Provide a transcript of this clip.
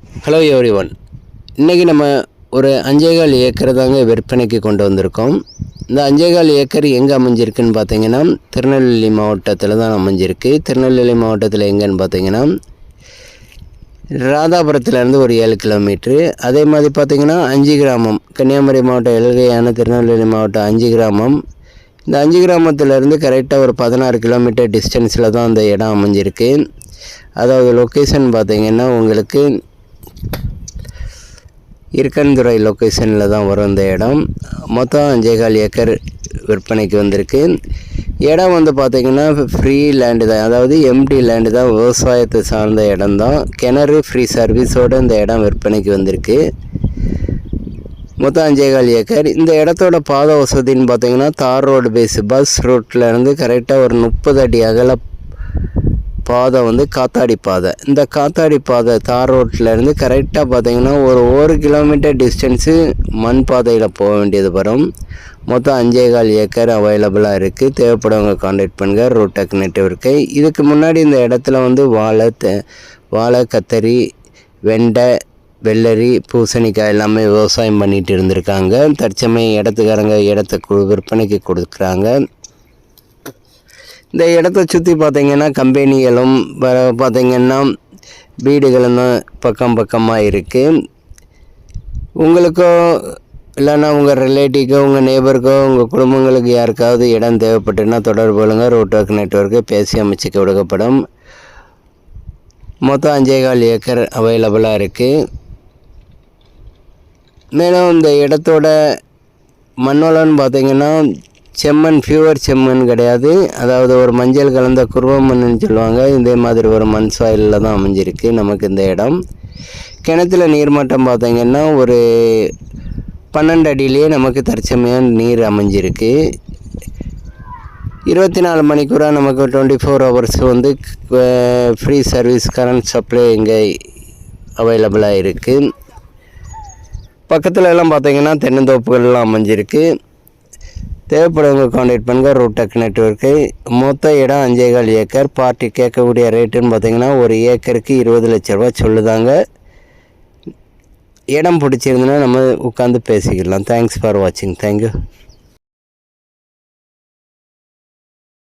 Hello every one. இன்றைக்கி நம்ம ஒரு 5.25 ஏக்கர் தாங்க விற்பனைக்கு கொண்டு வந்திருக்கோம். இந்த 5.25 ஏக்கர் எங்கே அமைஞ்சிருக்குன்னு பார்த்தீங்கன்னா திருநெல்வேலி மாவட்டத்தில் தான் அமைஞ்சிருக்கு. திருநெல்வேலி மாவட்டத்தில் எங்கேன்னு பார்த்தீங்கன்னா ராதாபுரத்துலேருந்து ஒரு 7 கிலோமீட்ரு. அதே மாதிரி பார்த்திங்கன்னா 5 கிராமம், கன்னியாகுமரி மாவட்டம் எல்கையான திருநெல்வேலி மாவட்டம் 5 கிராமம். இந்த 5 கிராமத்துலேருந்து கரெக்டாக ஒரு 16 கிலோமீட்டர் டிஸ்டன்ஸில் தான் அந்த இடம் அமைஞ்சிருக்கு. அதாவது லொக்கேஷன் பார்த்திங்கன்னா உங்களுக்கு இருக்கன்துறை லொக்கேஷனில் தான் வரும் இந்த இடம். மொத்தம் 5.25 ஏக்கர் விற்பனைக்கு வந்திருக்கு. இடம் வந்து பார்த்திங்கன்னா ஃப்ரீ லேண்டு தான், அதாவது எம்டி லேண்டு தான், விவசாயத்தை சார்ந்த இடம் தான். கிணறு ஃப்ரீ சர்வீஸோடு இந்த இடம் விற்பனைக்கு வந்திருக்கு. மொத்தம் 5.25 ஏக்கர். இந்த இடத்தோட பாதை வசதின்னு பார்த்திங்கன்னா தார் ரோடு பேஸ் பஸ் ரூட்லேருந்து கரெக்டாக ஒரு 30 அடி அகல பாதை வந்து காத்தாடி பாதை. இந்த காத்தாடி பாதை தார் ரோட்லேருந்து கரெக்டாக பார்த்திங்கன்னா ஒரு கிலோமீட்டர் டிஸ்டன்ஸு மண் பாதையில் போக வேண்டியது வரும். மொத்தம் 5.25 ஏக்கர் அவைலபிளாக இருக்குது. தேவைப்படுறவங்க கான்டாக்ட் பண்ணுங்கள். ரூடெக் நெட்வொர்க்கை. இதுக்கு முன்னாடி இந்த இடத்துல வந்து வாழை, கத்தரி, வெண்டை, வெள்ளரி, பூசணிக்காய் எல்லாமே விவசாயம் பண்ணிகிட்டு இருந்திருக்காங்க. தற்சமயம் இடத்துக்காரங்க இடத்த விற்பனைக்கு கொடுக்குறாங்க. இந்த இடத்த சுற்றி பார்த்திங்கன்னா கம்பெனிகளும் பார்த்திங்கன்னா வீடுகளும் தான் பக்கமாக இருக்குது. உங்களுக்கோ இல்லைன்னா உங்கள் ரிலேட்டிவ்க்கோ உங்கள் நேபருக்கோ உங்கள் குடும்பங்களுக்கு யாருக்காவது இடம் தேவைப்பட்டுன்னா தொடர்பு கொள்ளுங்கள். ரூடெக் நெட்வொர்க்கு பேசி அமைச்சு கொடுக்கப்படும். மொத்தம் 5.25 ஏக்கர் அவைலபிளாக இருக்குது. மேலும் இந்த இடத்தோட மண்ணோலன்னு பார்த்திங்கன்னா செம்மண், பியூர் செம்மண் கிடையாது. அதாவது ஒரு மஞ்சள் கலந்த குருவ மண்ணுன்னு சொல்லுவாங்க. இதே மாதிரி ஒரு மண் சாயிலில் தான் அமைஞ்சிருக்கு நமக்கு இந்த இடம். கிணத்துல நீர்மட்டம் பார்த்திங்கன்னா ஒரு 12 அடியிலேயே நமக்கு தற்சமயம் நீர் அமைஞ்சிருக்கு. 24 மணிக்கூறாக நமக்கு 24 ஹவர்ஸ் வந்து ஃப்ரீ சர்வீஸ் கரண்ட் சப்ளை இங்கே அவைலபிளாக இருக்குது. பக்கத்தில் எல்லாம் பார்த்திங்கன்னா தென்னந்தோப்புகள்லாம் அமைஞ்சிருக்கு. தேவைப்படுறவங்க கான்டாக்ட் பண்ணுங்கள். ரூடெக் நெட்வொர்க்கை. மொத்த இடம் 5.25 ஏக்கர். பார்ட்டி கேட்கக்கூடிய ரேட்டுன்னு பார்த்திங்கன்னா ஒரு ஏக்கருக்கு 20 லட்ச ரூபா சொல்லுதாங்க. இடம் பிடிச்சிருந்துன்னா நம்ம உட்காந்து பேசிக்கலாம். தேங்க்ஸ் ஃபார் வாட்சிங். தேங்க்யூ.